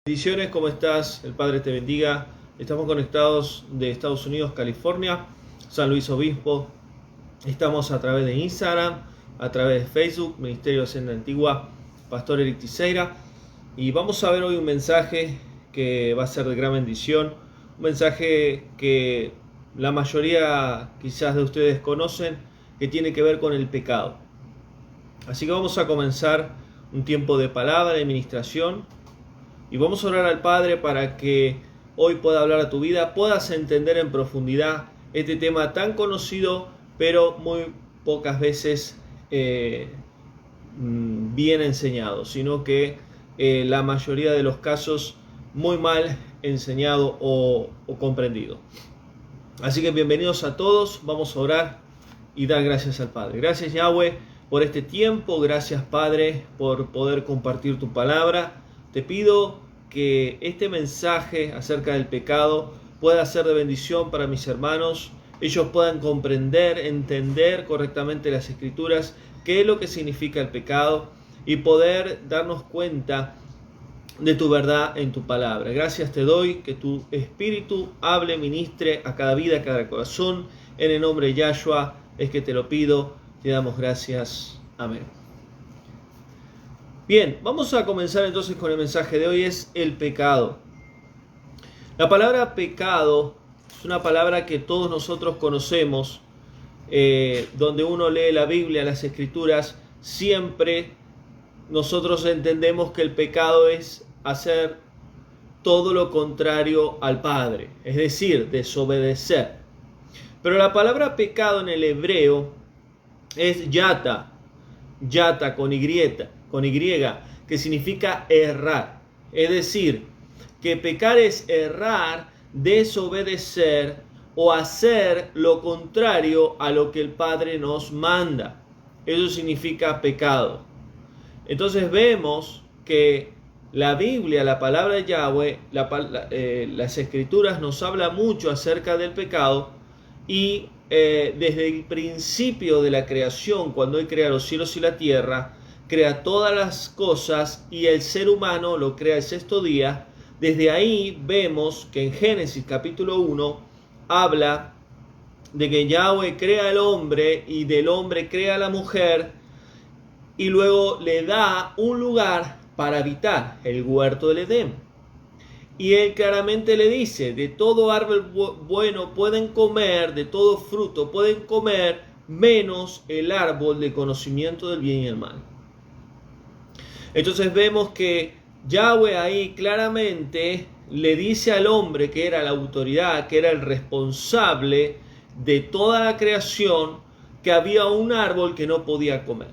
Bendiciones, ¿cómo estás? El Padre te bendiga. Estamos conectados de Estados Unidos, California, San Luis Obispo. Estamos a través de Instagram, a través de Facebook, Ministerio de Senda Antigua, Pastor Eric Tiseira. Y vamos a ver hoy un mensaje que va a ser de gran bendición. Un mensaje que la mayoría quizás de ustedes conocen, que tiene que ver con el pecado. Así que vamos a comenzar un tiempo de palabra, de ministración. Y vamos a orar al Padre para que hoy pueda hablar a tu vida, puedas entender en profundidad este tema tan conocido, pero muy pocas veces bien enseñado, sino que la mayoría de los casos muy mal enseñado o comprendido. Así que bienvenidos a todos, vamos a orar y dar gracias al Padre. Gracias, Yahweh, por este tiempo, gracias, Padre, por poder compartir tu palabra. Te pido que este mensaje acerca del pecado pueda ser de bendición para mis hermanos. Ellos puedan comprender, entender correctamente las Escrituras, qué es lo que significa el pecado y poder darnos cuenta de tu verdad en tu palabra. Gracias te doy, que tu Espíritu hable, ministre a cada vida, a cada corazón. En el nombre de Yahshua es que te lo pido, te damos gracias. Amén. Bien, vamos a comenzar entonces con el mensaje de hoy, es el pecado. La palabra pecado es una palabra que todos nosotros conocemos, donde uno lee la Biblia, las Escrituras, siempre nosotros entendemos que el pecado es hacer todo lo contrario al Padre, es decir, desobedecer. Pero la palabra pecado en el hebreo es yata con Y, que significa errar. Es decir, que pecar es errar, desobedecer o hacer lo contrario a lo que el Padre nos manda. Eso significa pecado. Entonces vemos que la Biblia, la palabra de Yahweh, las Escrituras nos habla mucho acerca del pecado y desde el principio de la creación, cuando Él crea los cielos y la tierra, crea todas las cosas y el ser humano lo crea el sexto día. Desde ahí vemos que en Génesis capítulo 1 habla de que Yahweh crea al hombre y del hombre crea a la mujer y luego le da un lugar para habitar, el huerto del Edén. Y Él claramente le dice, de todo árbol bueno pueden comer, de todo fruto pueden comer, menos el árbol de conocimiento del bien y el mal. Entonces vemos que Yahweh ahí claramente le dice al hombre que era la autoridad, que era el responsable de toda la creación, que había un árbol que no podía comer.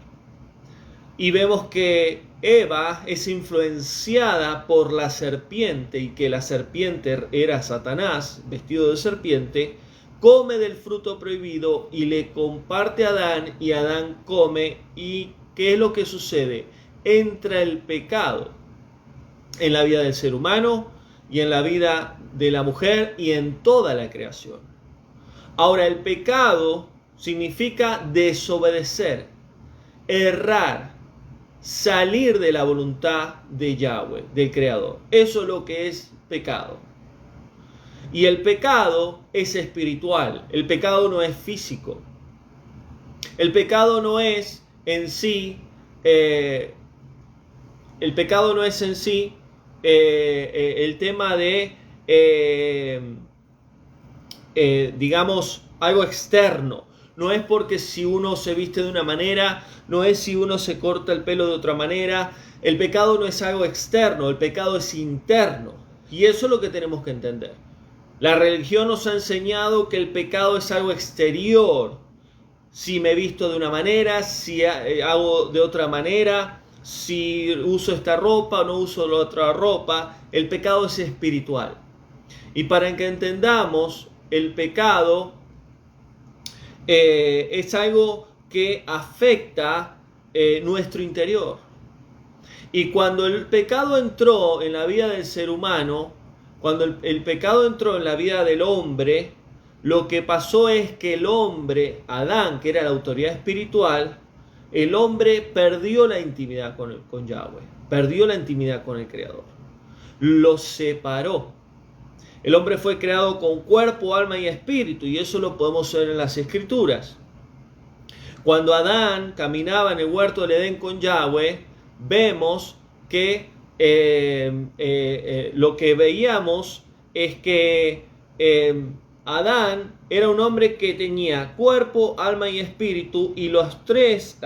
Y vemos que Eva es influenciada por la serpiente y que la serpiente era Satanás, vestido de serpiente, come del fruto prohibido y le comparte a Adán y Adán come. ¿Y qué es lo que sucede? Entra el pecado en la vida del ser humano y en la vida de la mujer y en toda la creación. Ahora, el pecado significa desobedecer, errar, salir de la voluntad de Yahweh, del Creador. Eso es lo que es pecado. Y el pecado es espiritual. El pecado no es físico. El pecado no es en sí el tema de, digamos, algo externo. No es porque si uno se viste de una manera, no es si uno se corta el pelo de otra manera. El pecado no es algo externo, el pecado es interno. Y eso es lo que tenemos que entender. La religión nos ha enseñado que el pecado es algo exterior. Si me visto de una manera, si hago de otra manera, si uso esta ropa o no uso la otra ropa, el pecado es espiritual. Y para que entendamos, el pecado es algo que afecta nuestro interior. Y cuando el pecado entró en la vida del ser humano, cuando el pecado entró en la vida del hombre, lo que pasó es que el hombre, Adán, que era la autoridad espiritual, el hombre perdió la intimidad con Yahweh, perdió la intimidad con el Creador. los separó. El hombre fue creado con cuerpo, alma y espíritu, y eso lo podemos ver en las Escrituras. Cuando Adán caminaba en el huerto del Edén con Yahweh, vemos que lo que veíamos es que Adán era un hombre que tenía cuerpo, alma y espíritu, y las tres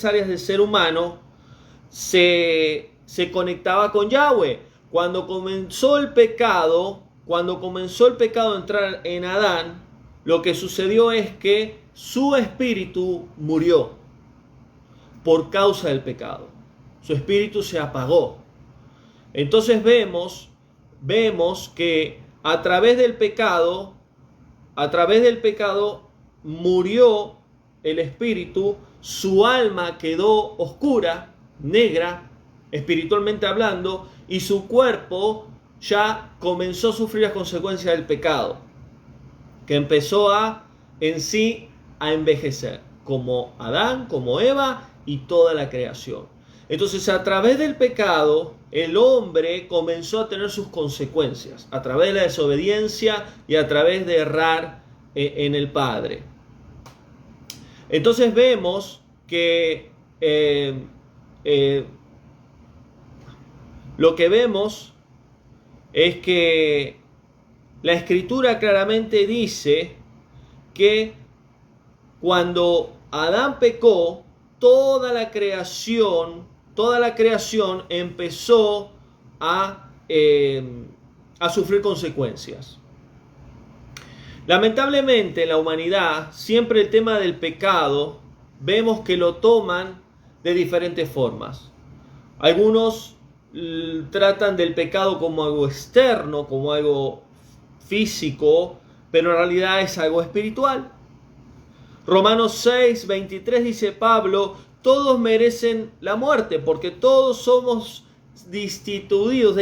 áreas del ser humano se conectaba con Yahweh. Cuando comenzó el pecado a entrar en Adán, lo que sucedió es que su espíritu murió por causa del pecado. Su espíritu se apagó. Entonces vemos que a través del pecado murió el espíritu, su alma quedó oscura, negra, espiritualmente hablando, y su cuerpo ya comenzó a sufrir las consecuencias del pecado, que empezó en sí a envejecer, como Adán, como Eva y toda la creación. Entonces, a través del pecado, el hombre comenzó a tener sus consecuencias, a través de la desobediencia y a través de errar en el Padre. Entonces vemos que lo que vemos es que la Escritura claramente dice que cuando Adán pecó, toda la creación empezó a sufrir consecuencias. Lamentablemente en la humanidad, siempre el tema del pecado, vemos que lo toman de diferentes formas. Algunos tratan del pecado como algo externo, como algo físico, pero en realidad es algo espiritual. Romanos 6, 23 dice Pablo: todos merecen la muerte, porque todos somos destituidos,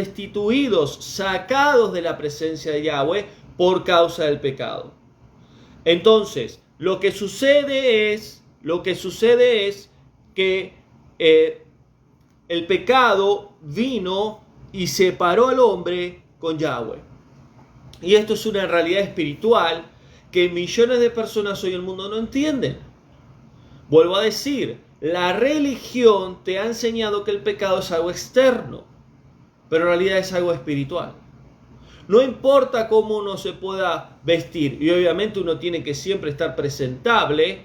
sacados de la presencia de Yahweh por causa del pecado. Entonces, lo que sucede es que el pecado vino y separó al hombre con Yahweh. Y esto es una realidad espiritual que millones de personas hoy en el mundo no entienden. Vuelvo a decir, la religión te ha enseñado que el pecado es algo externo, pero en realidad es algo espiritual. No importa cómo uno se pueda vestir, y obviamente uno tiene que siempre estar presentable,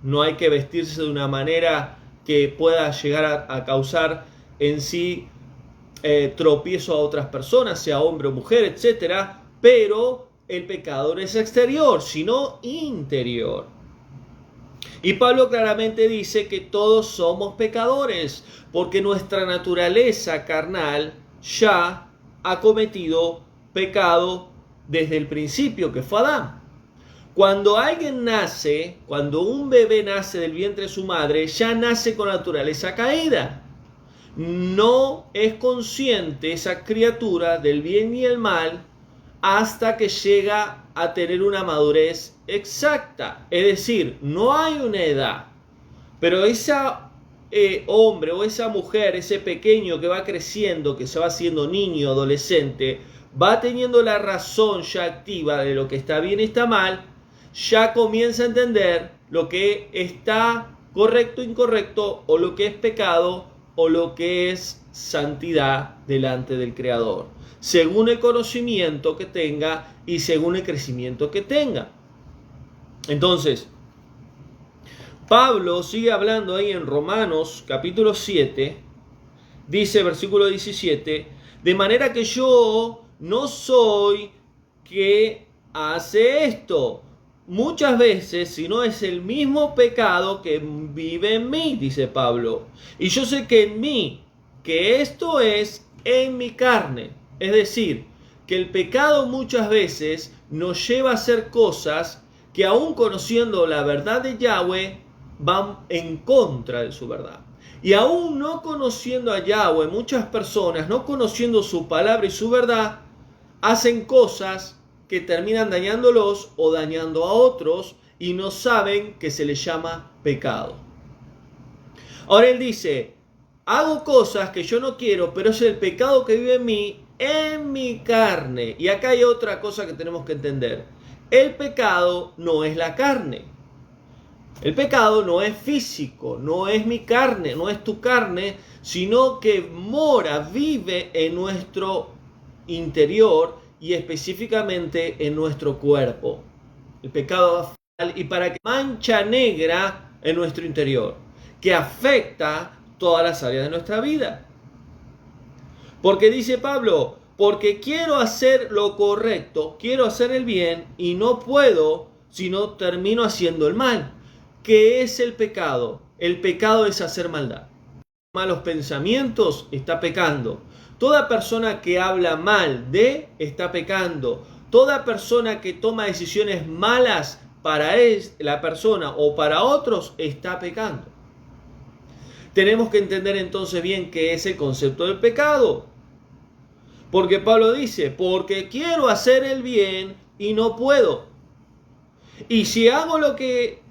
no hay que vestirse de una manera que pueda llegar a causar en sí tropiezo a otras personas, sea hombre o mujer, etc. Pero el pecado no es exterior, sino interior. Y Pablo claramente dice que todos somos pecadores, porque nuestra naturaleza carnal ya ha cometido pecado desde el principio, que fue Adán. Cuando un bebé nace del vientre de su madre, ya nace con naturaleza caída. No es consciente esa criatura del bien y el mal hasta que llega a tener una madurez exacta. Es decir, no hay una edad, pero ese hombre o esa mujer, ese pequeño que va creciendo, que se va haciendo niño, adolescente, va teniendo la razón ya activa de lo que está bien y está mal, ya comienza a entender lo que está correcto, incorrecto, o lo que es pecado, o lo que es santidad delante del Creador, según el conocimiento que tenga y según el crecimiento que tenga. Entonces, Pablo sigue hablando ahí en Romanos capítulo 7, dice versículo 17, de manera que yo no soy que hace esto muchas veces, sino es el mismo pecado que vive en mí, dice Pablo. Y yo sé que en mí, que esto es en mi carne. Es decir, que el pecado muchas veces nos lleva a hacer cosas que aún conociendo la verdad de Yahweh, van en contra de su verdad. Y aún no conociendo a Yahweh, muchas personas, no conociendo su palabra y su verdad, hacen cosas que terminan dañándolos o dañando a otros y no saben que se les llama pecado. Ahora él dice, hago cosas que yo no quiero, pero es el pecado que vive en mí en mi carne. Y acá hay otra cosa que tenemos que entender. El pecado no es la carne. El pecado no es físico, no es mi carne, no es tu carne, sino que mora, vive en nuestro interior y específicamente en nuestro cuerpo. El pecado y para que mancha negra en nuestro interior, que afecta todas las áreas de nuestra vida. Porque dice Pablo, porque quiero hacer lo correcto, quiero hacer el bien y no puedo, sino termino haciendo el mal. ¿Qué es el pecado? El pecado es hacer maldad. Malos pensamientos está pecando. Toda persona que habla mal de está pecando. Toda persona que toma decisiones malas para la persona o para otros está pecando. Tenemos que entender entonces bien qué es el concepto del pecado. Porque Pablo dice, porque quiero hacer el bien y no puedo. Y si hago lo que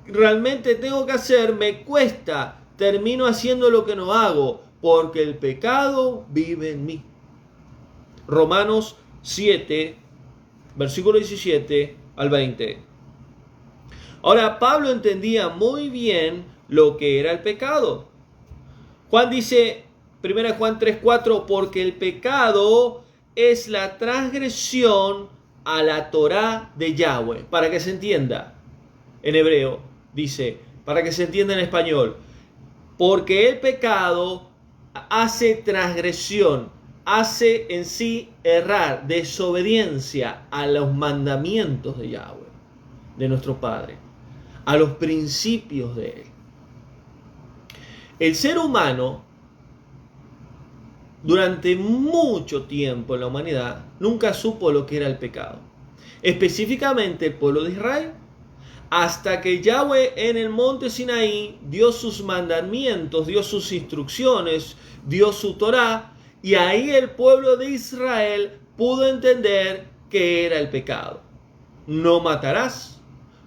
realmente tengo que hacer, me cuesta, termino haciendo lo que no hago, porque el pecado vive en mí. Romanos 7, versículo 17 al 20. Ahora, Pablo entendía muy bien lo que era el pecado. Juan dice, 1 Juan 3:4, porque el pecado es la transgresión a la Torá de Yahweh. Para que se entienda en hebreo, dice, para que se entienda en español, porque el pecado hace transgresión, hace en sí errar, desobediencia a los mandamientos de Yahweh, de nuestro Padre, a los principios de Él. El ser humano, durante mucho tiempo en la humanidad, nunca supo lo que era el pecado. Específicamente el pueblo de Israel. Hasta que Yahweh en el monte Sinaí dio sus mandamientos, dio sus instrucciones, dio su Torá, y ahí el pueblo de Israel pudo entender qué era el pecado. No matarás,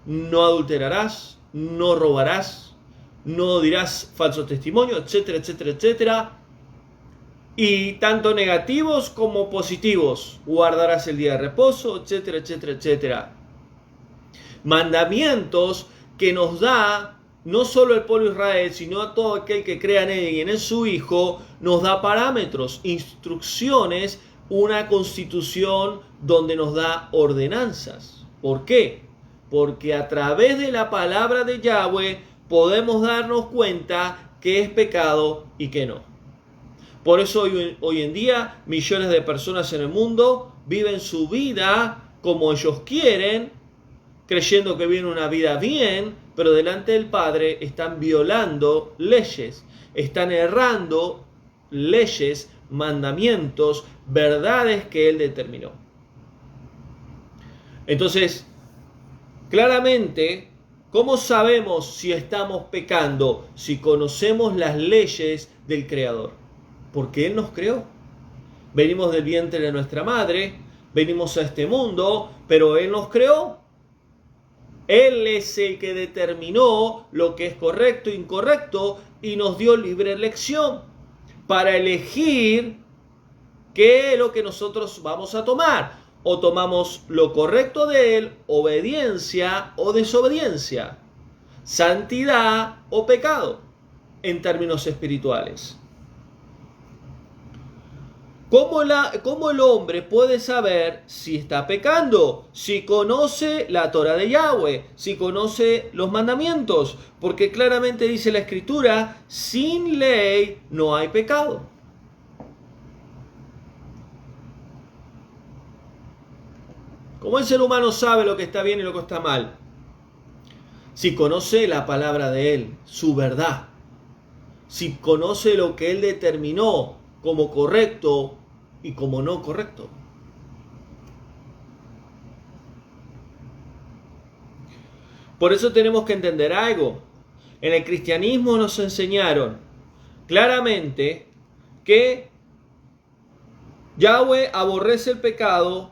no adulterarás, no robarás, no dirás falso testimonio, etcétera, etcétera, etcétera. Y tanto negativos como positivos, guardarás el día de reposo, etcétera, etcétera, etcétera. Mandamientos que nos da no solo el pueblo de Israel, sino a todo aquel que crea en él y en su Hijo, nos da parámetros, instrucciones, una constitución donde nos da ordenanzas. ¿Por qué? Porque a través de la palabra de Yahweh podemos darnos cuenta qué es pecado y qué no. Por eso hoy en día millones de personas en el mundo viven su vida como ellos quieren, creyendo que viven una vida bien, pero delante del Padre están violando leyes, están errando leyes, mandamientos, verdades que Él determinó. Entonces, claramente, ¿cómo sabemos si estamos pecando? Si conocemos las leyes del Creador. Porque Él nos creó. Venimos del vientre de nuestra madre, venimos a este mundo, pero Él nos creó. Él es el que determinó lo que es correcto e incorrecto y nos dio libre elección para elegir qué es lo que nosotros vamos a tomar. O tomamos lo correcto de Él, obediencia o desobediencia, santidad o pecado, en términos espirituales. ¿Cómo el hombre puede saber si está pecando? Si conoce la Torá de Yahweh, si conoce los mandamientos. Porque claramente dice la Escritura, sin ley no hay pecado. ¿Cómo el ser humano sabe lo que está bien y lo que está mal? Si conoce la palabra de Él, su verdad. Si conoce lo que Él determinó como correcto y como no correcto. Por eso tenemos que entender algo. En el cristianismo nos enseñaron claramente que Yahweh aborrece el pecado,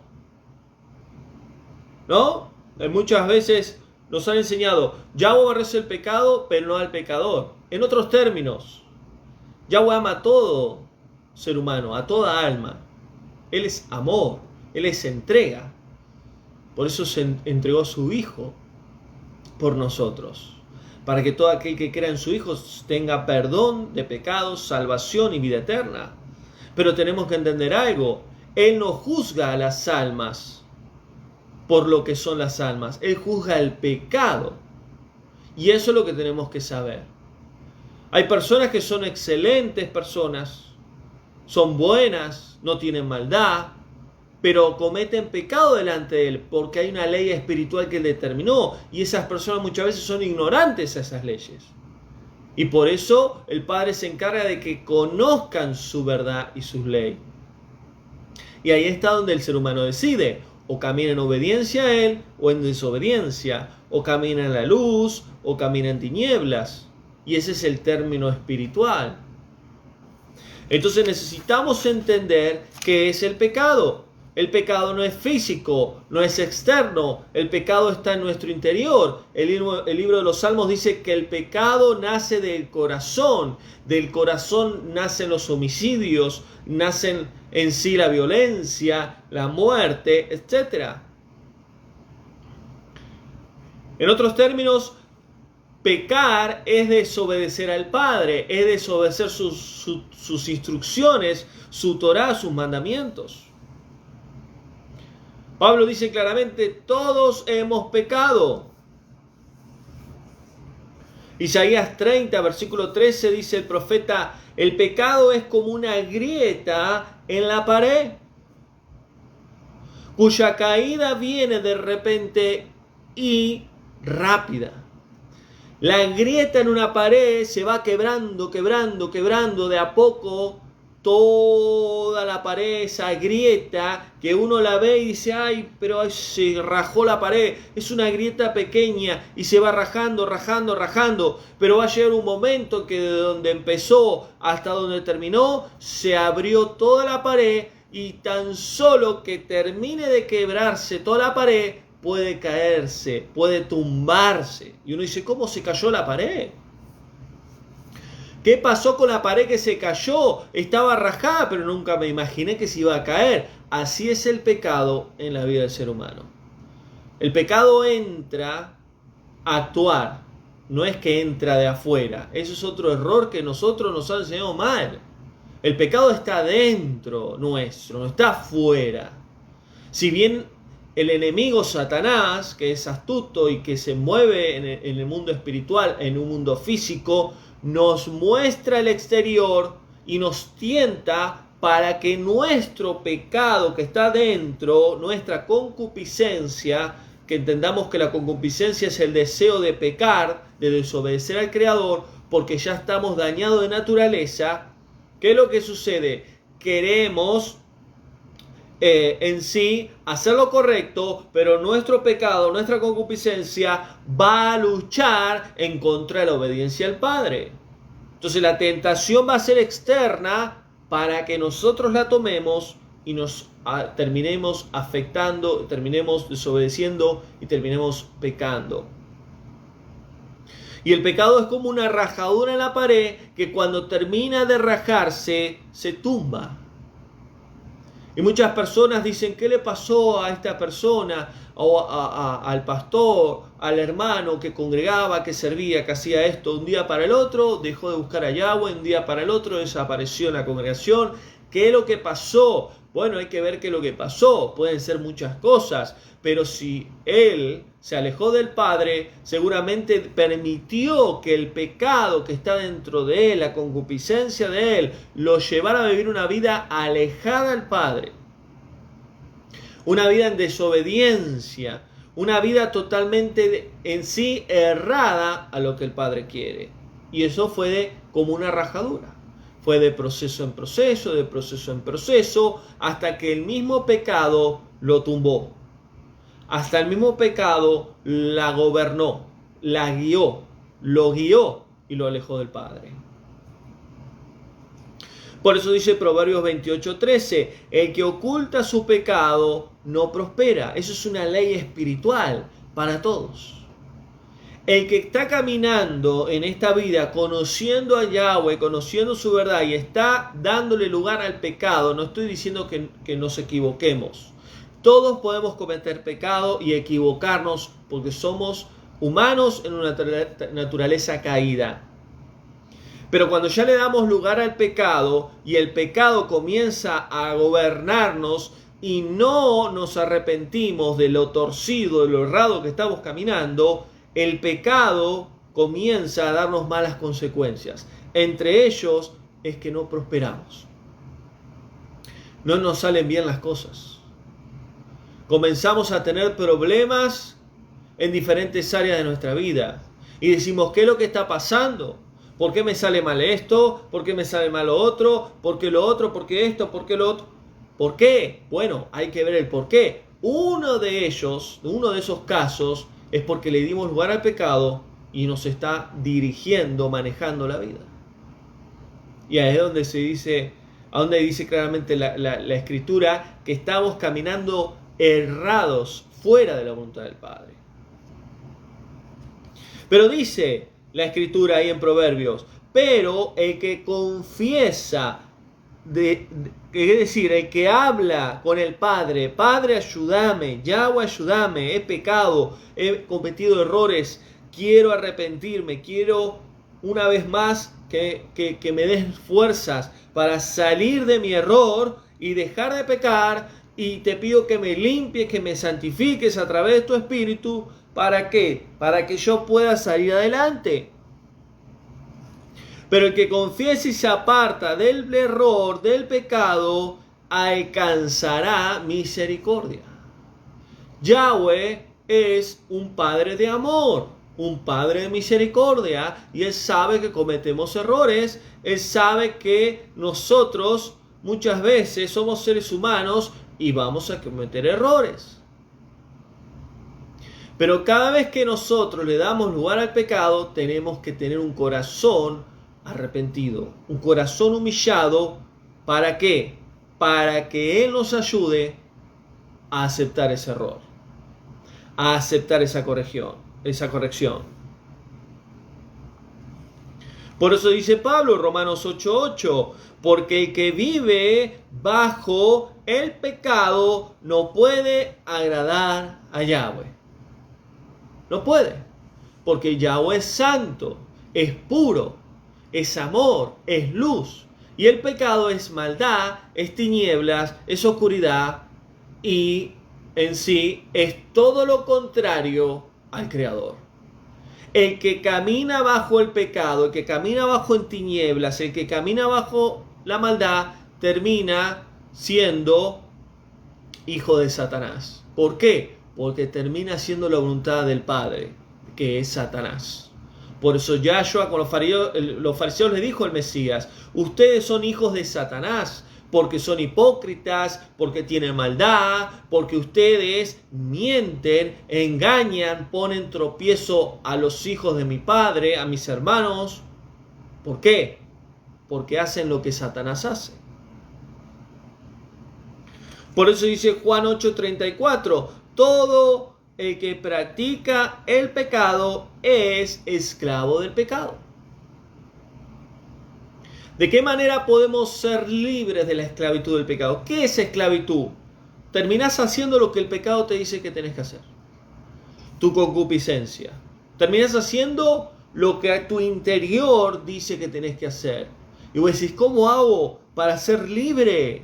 ¿no? Muchas veces nos han enseñado, Yahweh aborrece el pecado, pero no al pecador. En otros términos, Yahweh ama a todo ser humano, a toda alma. Él es amor, Él es entrega. Por eso se entregó a su Hijo por nosotros, para que todo aquel que crea en su Hijo tenga perdón de pecados, salvación y vida eterna. Pero tenemos que entender algo: Él no juzga a las almas por lo que son las almas, Él juzga el pecado. Y eso es lo que tenemos que saber. Hay personas que son excelentes personas, son buenas, no tienen maldad, pero cometen pecado delante de Él porque hay una ley espiritual que Él determinó, y esas personas muchas veces son ignorantes a esas leyes. Y por eso el Padre se encarga de que conozcan su verdad y su ley. Y ahí está donde el ser humano decide: o camina en obediencia a Él o en desobediencia, o camina en la luz o camina en tinieblas. Y ese es el término espiritual. Entonces necesitamos entender qué es el pecado. El pecado no es físico, no es externo. El pecado está en nuestro interior. El libro de los Salmos dice que el pecado nace del corazón. Del corazón nacen los homicidios, nacen en sí la violencia, la muerte, etc. En otros términos, pecar es desobedecer al Padre, es desobedecer sus instrucciones, su Torá, sus mandamientos. Pablo dice claramente: todos hemos pecado. Isaías 30, versículo 13, dice el profeta: el pecado es como una grieta en la pared, cuya caída viene de repente y rápida. La grieta en una pared se va quebrando de a poco. Toda la pared, esa grieta que uno la ve y dice: ay, pero se rajó la pared. Es una grieta pequeña y se va rajando. Pero va a llegar un momento que de donde empezó hasta donde terminó, se abrió toda la pared, y tan solo que termine de quebrarse toda la pared, puede caerse, puede tumbarse. Y uno dice: ¿cómo se cayó la pared? ¿Qué pasó con la pared que se cayó? Estaba rajada, pero nunca me imaginé que se iba a caer. Así es el pecado en la vida del ser humano. El pecado entra a actuar, no es que entra de afuera. Eso es otro error que nosotros nos han enseñado mal. El pecado está dentro nuestro, no está afuera. Si bien el enemigo Satanás, que es astuto y que se mueve en el mundo espiritual, en un mundo físico, nos muestra el exterior y nos tienta para que nuestro pecado que está dentro, nuestra concupiscencia, que entendamos que la concupiscencia es el deseo de pecar, de desobedecer al Creador, porque ya estamos dañados de naturaleza. ¿Qué es lo que sucede? Queremos en sí hacer lo correcto, pero nuestro pecado, nuestra concupiscencia va a luchar en contra de la obediencia al Padre. Entonces la tentación va a ser externa para que nosotros la tomemos y nos terminemos afectando, terminemos desobedeciendo y terminemos pecando. Y el pecado es como una rajadura en la pared que cuando termina de rajarse se tumba. Y muchas personas dicen: ¿qué le pasó a esta persona? O al pastor, al hermano que congregaba, que servía, que hacía esto. Un día para el otro dejó de buscar a Yahweh, un día para el otro desapareció en la congregación. ¿Qué es lo que pasó? Bueno, hay que ver qué es lo que pasó. Pueden ser muchas cosas, pero si él se alejó del Padre, seguramente permitió que el pecado que está dentro de él, la concupiscencia de él, lo llevara a vivir una vida alejada del Padre. Una vida en desobediencia, una vida totalmente en sí errada a lo que el Padre quiere. Y eso fue como una rajadura. Fue de proceso en proceso, hasta que el mismo pecado lo tumbó. Hasta el mismo pecado la gobernó, la guió, lo guió y lo alejó del Padre. Por eso dice Proverbios 28:13, el que oculta su pecado no prospera. Eso es una ley espiritual para todos. El que está caminando en esta vida, conociendo a Yahweh, conociendo su verdad y está dándole lugar al pecado, no estoy diciendo que nos equivoquemos. Todos podemos cometer pecado y equivocarnos porque somos humanos en una naturaleza caída. Pero cuando ya le damos lugar al pecado y el pecado comienza a gobernarnos y no nos arrepentimos de lo torcido, de lo errado que estamos caminando, el pecado comienza a darnos malas consecuencias. Entre ellos es que no prosperamos. No nos salen bien las cosas. Comenzamos a tener problemas en diferentes áreas de nuestra vida. Y decimos, ¿qué es lo que está pasando? ¿Por qué me sale mal esto? ¿Por qué me sale mal lo otro? ¿Por qué lo otro? ¿Por qué esto? ¿Por qué lo otro? ¿Por qué? Bueno, hay que ver el por qué. Uno de esos casos es porque le dimos lugar al pecado y nos está dirigiendo, manejando la vida. Y ahí es donde dice claramente la Escritura que estamos caminando errados, fuera de la voluntad del Padre. Pero dice la Escritura ahí en Proverbios, pero el que confiesa, es decir, el que habla con el Padre, Padre ayúdame, Yahweh ayúdame, he pecado, he cometido errores, quiero arrepentirme, quiero una vez más que me des fuerzas para salir de mi error y dejar de pecar, y te pido que me limpies, que me santifiques a través de tu Espíritu. ¿Para qué? Para que yo pueda salir adelante. Pero el que confiesa y se aparta del error, del pecado, alcanzará misericordia. Yahweh es un Padre de amor, un Padre de misericordia, y Él sabe que cometemos errores. Él sabe que nosotros muchas veces somos seres humanos y vamos a cometer errores. Pero cada vez que nosotros le damos lugar al pecado, tenemos que tener un corazón arrepentido, un corazón humillado. ¿Para qué? Para que Él nos ayude a aceptar ese error, a aceptar esa corrección. Por eso dice Pablo, Romanos 8:8, porque el que vive bajo el pecado no puede agradar a Yahweh. No puede, porque Yahweh es santo, es puro, es amor, es luz. Y el pecado es maldad, es tinieblas, es oscuridad y en sí es todo lo contrario al Creador. El que camina bajo el pecado, el que camina bajo en tinieblas, el que camina bajo la maldad, termina siendo hijo de Satanás. ¿Por qué? Porque termina siendo la voluntad del Padre, que es Satanás. Por eso Yahshua con los fariseos le dijo al Mesías, ustedes son hijos de Satanás, porque son hipócritas, porque tienen maldad, porque ustedes mienten, engañan, ponen tropiezo a los hijos de mi Padre, a mis hermanos. ¿Por qué? Porque hacen lo que Satanás hace. Por eso dice Juan 8:34, todo el que practica el pecado es esclavo del pecado. ¿De qué manera podemos ser libres de la esclavitud del pecado? ¿Qué es esclavitud? Terminás haciendo lo que el pecado te dice que tenés que hacer. Tu concupiscencia. Terminás haciendo lo que a tu interior dice que tenés que hacer. Y vos decís, ¿cómo hago para ser libre?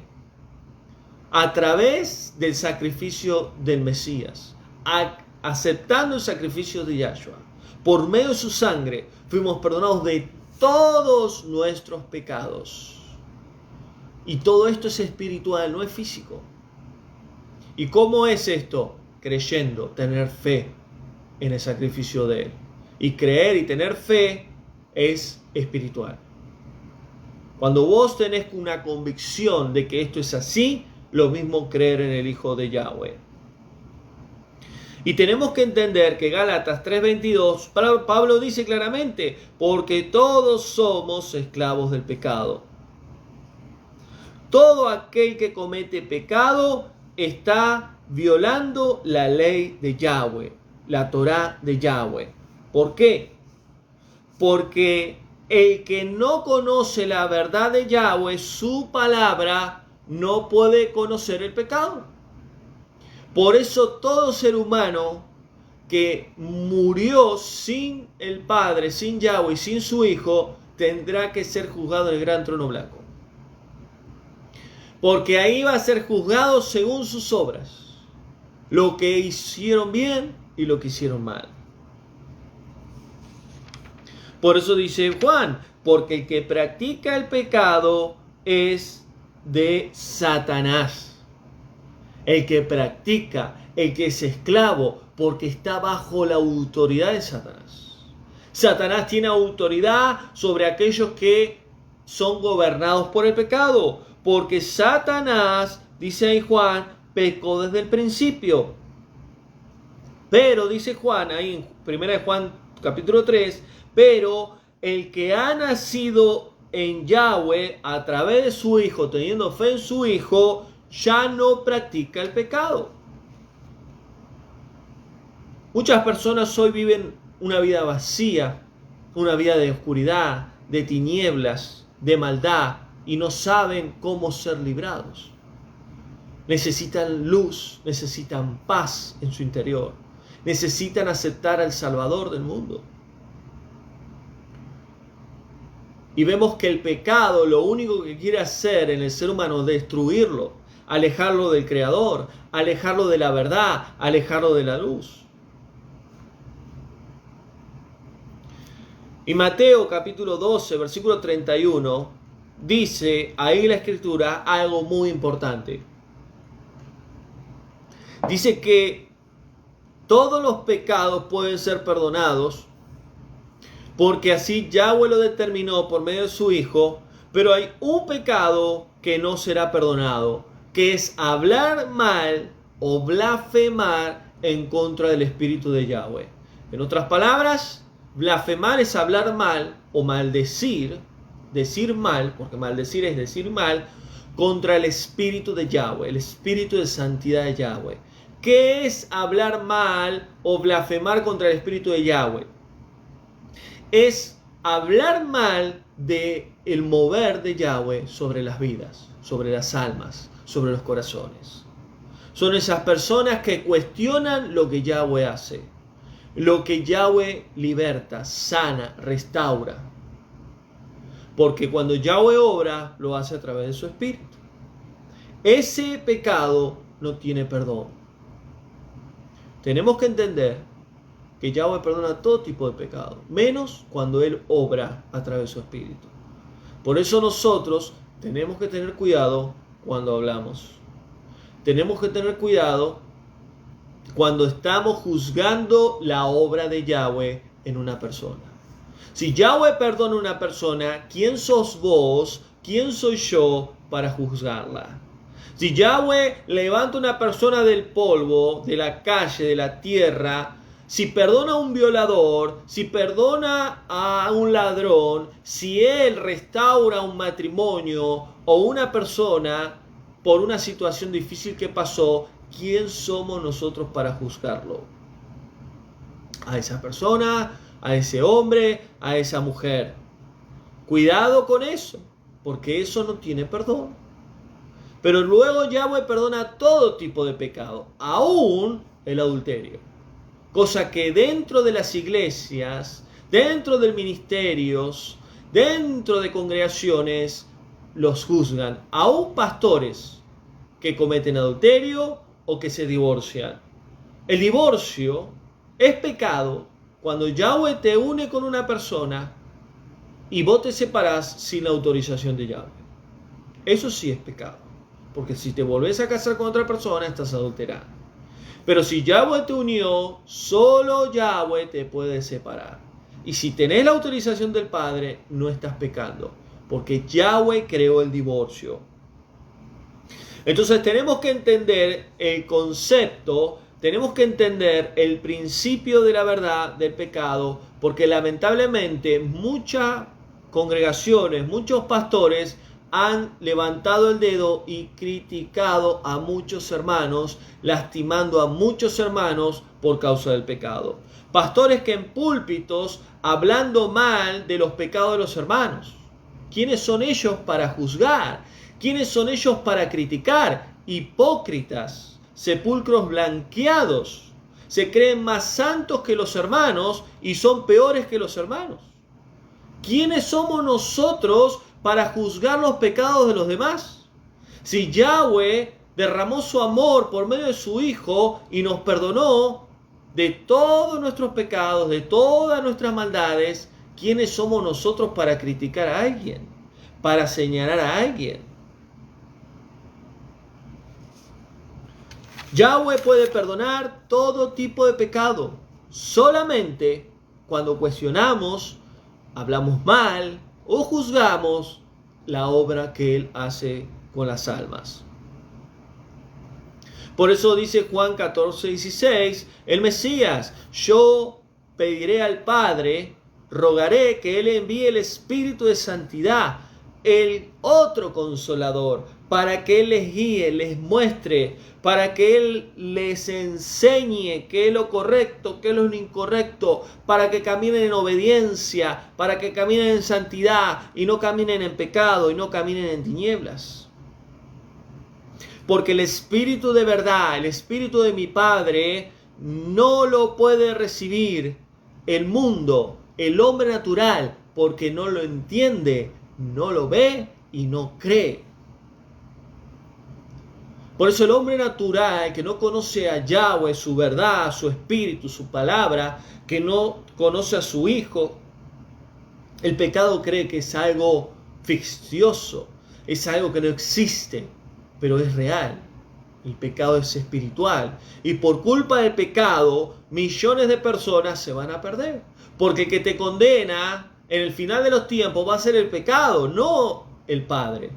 A través del sacrificio del Mesías, aceptando el sacrificio de Yahshua. Por medio de su sangre fuimos perdonados de todos nuestros pecados. Y todo esto es espiritual, no es físico. ¿Y cómo es esto? Creyendo, tener fe en el sacrificio de Él. Y creer y tener fe es espiritual. Cuando vos tenés una convicción de que esto es así, lo mismo creer en el Hijo de Yahweh. Y tenemos que entender que Gálatas 3:22, Pablo dice claramente, porque todos somos esclavos del pecado. Todo aquel que comete pecado está violando la ley de Yahweh, la Torá de Yahweh. ¿Por qué? Porque el que no conoce la verdad de Yahweh, su palabra, no puede conocer el pecado. Por eso todo ser humano que murió sin el Padre, sin Yahweh y sin su Hijo, tendrá que ser juzgado en el gran trono blanco. Porque ahí va a ser juzgado según sus obras, lo que hicieron bien y lo que hicieron mal. Por eso dice Juan, porque el que practica el pecado es de Satanás. El que practica, el que es esclavo, porque está bajo la autoridad de Satanás. Satanás tiene autoridad sobre aquellos que son gobernados por el pecado, porque Satanás, dice ahí Juan, pecó desde el principio. Pero, dice Juan, ahí en 1 Juan capítulo 3, pero el que ha nacido en Yahweh a través de su Hijo, teniendo fe en su Hijo, ya no practica el pecado. Muchas personas hoy viven una vida vacía, una vida de oscuridad, de tinieblas, de maldad, y no saben cómo ser librados. Necesitan luz, necesitan paz en su interior, necesitan aceptar al Salvador del mundo. Y vemos que el pecado lo único que quiere hacer en el ser humano es destruirlo, alejarlo del Creador, alejarlo de la verdad, alejarlo de la luz. Y Mateo capítulo 12, versículo 31, dice ahí la Escritura algo muy importante. Dice que todos los pecados pueden ser perdonados, porque así Yahweh lo determinó por medio de su Hijo, pero hay un pecado que no será perdonado, que es hablar mal o blasfemar en contra del Espíritu de Yahweh. En otras palabras, blasfemar es hablar mal o maldecir, decir mal, porque maldecir es decir mal, contra el Espíritu de Yahweh, el Espíritu de santidad de Yahweh. ¿Qué es hablar mal o blasfemar contra el Espíritu de Yahweh? Es hablar mal de el mover de Yahweh sobre las vidas, sobre las almas, sobre los corazones. Son esas personas que cuestionan lo que Yahweh hace, lo que Yahweh liberta, sana, restaura. Porque cuando Yahweh obra, lo hace a través de su Espíritu. Ese pecado no tiene perdón. Tenemos que entender que Yahweh perdona todo tipo de pecado, menos cuando Él obra a través de su Espíritu. Por eso nosotros tenemos que tener cuidado cuando hablamos. Tenemos que tener cuidado cuando estamos juzgando la obra de Yahweh en una persona. Si Yahweh perdona a una persona, ¿quién sos vos? ¿Quién soy yo para juzgarla? Si Yahweh levanta a una persona del polvo, de la calle, de la tierra, si perdona a un violador, si perdona a un ladrón, si Él restaura un matrimonio o una persona por una situación difícil que pasó, ¿quién somos nosotros para juzgarlo? A esa persona, a ese hombre, a esa mujer. Cuidado con eso, porque eso no tiene perdón. Pero luego Yahweh perdona todo tipo de pecado, aún el adulterio. Cosa que dentro de las iglesias, dentro de ministerios, dentro de congregaciones, los juzgan. Aún pastores que cometen adulterio o que se divorcian. El divorcio es pecado cuando Yahweh te une con una persona y vos te separás sin la autorización de Yahweh. Eso sí es pecado. Porque si te volvés a casar con otra persona, estás adulterando. Pero si Yahweh te unió, solo Yahweh te puede separar. Y si tenés la autorización del Padre, no estás pecando. Porque Yahweh creó el divorcio. Entonces tenemos que entender el concepto, tenemos que entender el principio de la verdad del pecado, porque lamentablemente muchas congregaciones, muchos pastores han levantado el dedo y criticado a muchos hermanos, lastimando a muchos hermanos por causa del pecado. Pastores que en púlpitos hablando mal de los pecados de los hermanos. ¿Quiénes son ellos para juzgar? ¿Quiénes son ellos para criticar? Hipócritas, sepulcros blanqueados. Se creen más santos que los hermanos y son peores que los hermanos. ¿Quiénes somos nosotros para juzgar los pecados de los demás? Si Yahweh derramó su amor por medio de su Hijo y nos perdonó de todos nuestros pecados, de todas nuestras maldades, ¿quiénes somos nosotros para criticar a alguien? Para señalar a alguien. Yahweh puede perdonar todo tipo de pecado, solamente cuando cuestionamos, hablamos mal o juzgamos la obra que Él hace con las almas. Por eso dice Juan 14:16, el Mesías: yo pediré al Padre, rogaré que Él envíe el Espíritu de Santidad, el otro Consolador, para que Él les guíe, les muestre, para que Él les enseñe qué es lo correcto, qué es lo incorrecto, para que caminen en obediencia, para que caminen en santidad y no caminen en pecado y no caminen en tinieblas. Porque el Espíritu de verdad, el Espíritu de mi Padre, no lo puede recibir el mundo, el hombre natural, porque no lo entiende, no lo ve y no cree. Por eso el hombre natural que no conoce a Yahweh, su verdad, su espíritu, su palabra, que no conoce a su Hijo, el pecado cree que es algo fictioso, es algo que no existe, pero es real. El pecado es espiritual. Y por culpa del pecado, millones de personas se van a perder. Porque el que te condena en el final de los tiempos va a ser el pecado, no el Padre.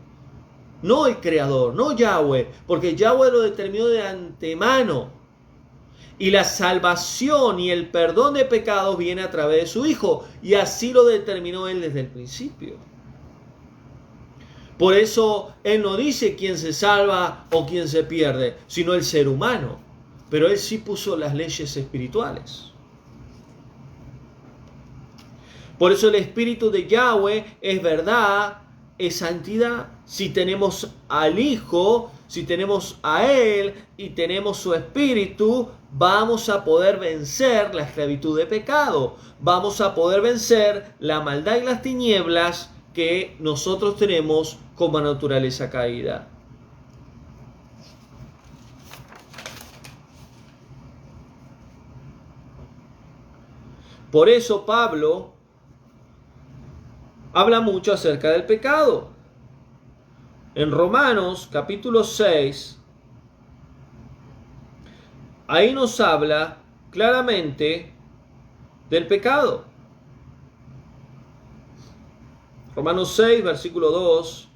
No el Creador, no Yahweh, porque Yahweh lo determinó de antemano. Y la salvación y el perdón de pecados viene a través de su Hijo. Y así lo determinó Él desde el principio. Por eso Él no dice quién se salva o quién se pierde, sino el ser humano. Pero Él sí puso las leyes espirituales. Por eso el Espíritu de Yahweh es verdad, es santidad. Si tenemos al Hijo, si tenemos a Él y tenemos su Espíritu, vamos a poder vencer la esclavitud de pecado. Vamos a poder vencer la maldad y las tinieblas que nosotros tenemos como naturaleza caída. Por eso Pablo habla mucho acerca del pecado. En Romanos capítulo 6, ahí nos habla claramente del pecado. Romanos 6, versículo 2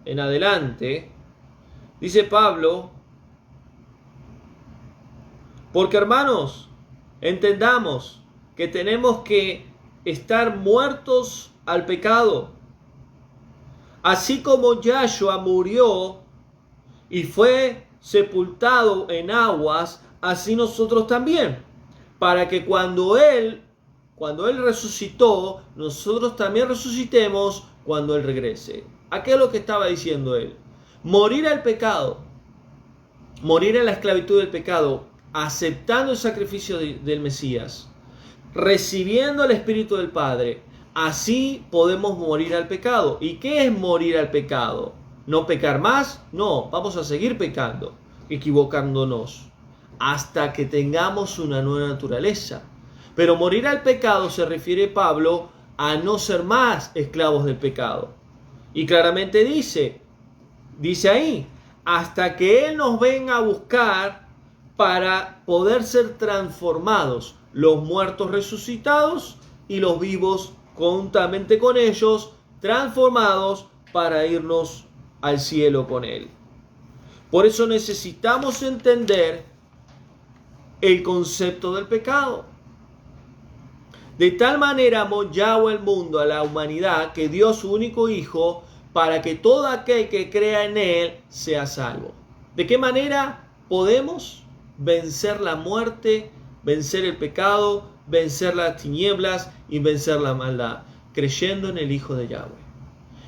en adelante, dice Pablo: porque hermanos, entendamos que tenemos que estar muertos al pecado, así como Yahshua murió y fue sepultado en aguas, así nosotros también, para que cuando Él resucitó, nosotros también resucitemos cuando Él regrese. ¿A qué es lo que estaba diciendo Él? Morir al pecado, morir a la esclavitud del pecado, aceptando el sacrificio del Mesías, recibiendo el Espíritu del Padre. Así podemos morir al pecado. ¿Y qué es morir al pecado? ¿No pecar más? No, vamos a seguir pecando, equivocándonos, hasta que tengamos una nueva naturaleza. Pero morir al pecado se refiere Pablo a no ser más esclavos del pecado. Y claramente dice ahí, hasta que Él nos venga a buscar para poder ser transformados, los muertos resucitados y los vivos juntamente con ellos, transformados para irnos al cielo con Él. Por eso necesitamos entender el concepto del pecado. De tal manera amó Yahweh el mundo, a la humanidad, que dio a su único Hijo, para que todo aquel que crea en Él sea salvo. ¿De qué manera podemos vencer la muerte, vencer el pecado, vencer las tinieblas y vencer la maldad? Creyendo en el Hijo de Yahweh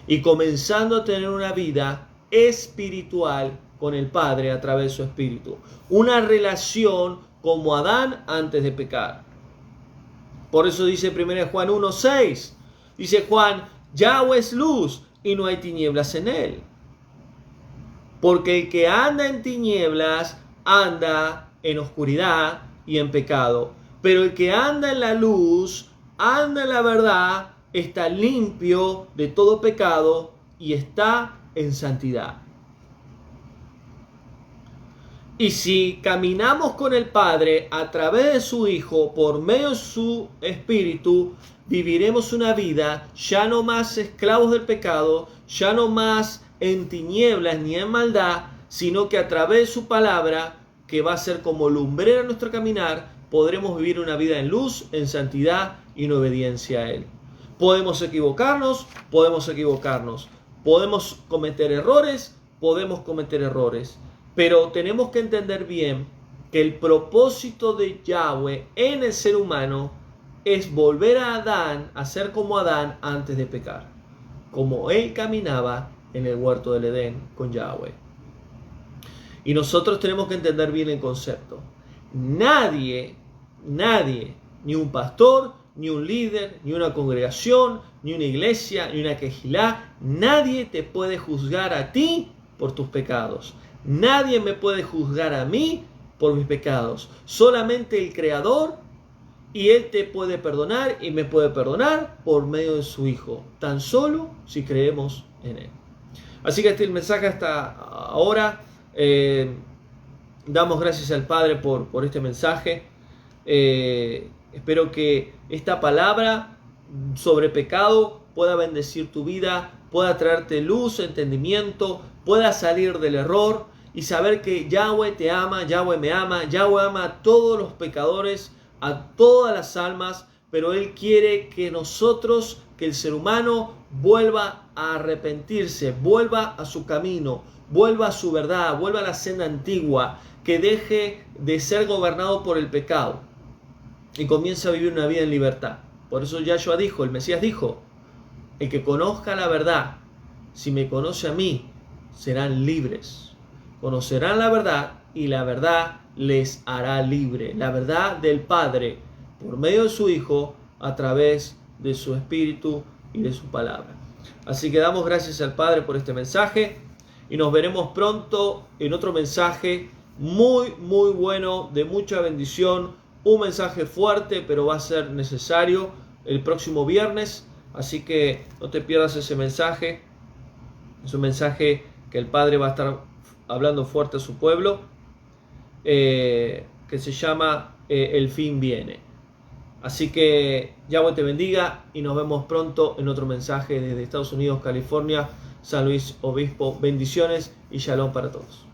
y comenzando a tener una vida espiritual con el Padre a través de su Espíritu. Una relación como Adán antes de pecar. Por eso dice 1 Juan 1:6. Dice Juan, Yahweh es luz y no hay tinieblas en él. Porque el que anda en tinieblas anda en oscuridad y en pecado. Pero el que anda en la luz, anda en la verdad, está limpio de todo pecado y está en santidad. Y si caminamos con el Padre a través de su Hijo, por medio de su Espíritu, viviremos una vida ya no más esclavos del pecado, ya no más en tinieblas ni en maldad, sino que a través de su palabra, que va a ser como lumbrera en nuestro caminar, podremos vivir una vida en luz, en santidad y en obediencia a Él. Podemos equivocarnos, podemos cometer errores, pero tenemos que entender bien que el propósito de Yahweh en el ser humano es volver a Adán, a ser como Adán antes de pecar, como él caminaba en el huerto del Edén con Yahweh. Y nosotros tenemos que entender bien el concepto. Nadie, ni un pastor, ni un líder, ni una congregación, ni una iglesia, ni una quejilá, nadie te puede juzgar a ti por tus pecados. Nadie me puede juzgar a mí por mis pecados. Solamente el Creador, y Él te puede perdonar y me puede perdonar por medio de su Hijo. Tan solo si creemos en Él. Así que este es el mensaje hasta ahora. Damos gracias al Padre por este mensaje. Espero que esta palabra sobre pecado pueda bendecir tu vida, pueda traerte luz, entendimiento, pueda salir del error y saber que Yahweh te ama, Yahweh me ama, Yahweh ama a todos los pecadores, a todas las almas, pero Él quiere que nosotros, que el ser humano vuelva a arrepentirse, vuelva a su camino, vuelva a su verdad, vuelva a la senda antigua, que deje de ser gobernado por el pecado y comience a vivir una vida en libertad. Por eso Yahshua dijo, el Mesías dijo, el que conozca la verdad, si me conoce a mí, serán libres. Conocerán la verdad y la verdad les hará libre. La verdad del Padre por medio de su Hijo a través de su Espíritu y de su palabra. Así que damos gracias al Padre por este mensaje y nos veremos pronto en otro mensaje muy bueno, de mucha bendición. Un mensaje fuerte, pero va a ser necesario el próximo viernes. Así que no te pierdas ese mensaje. Es un mensaje que el Padre va a estar hablando fuerte a su pueblo, que se llama El fin viene. Así que Yahweh te bendiga y nos vemos pronto en otro mensaje desde Estados Unidos, California, San Luis Obispo. Bendiciones y shalom para todos.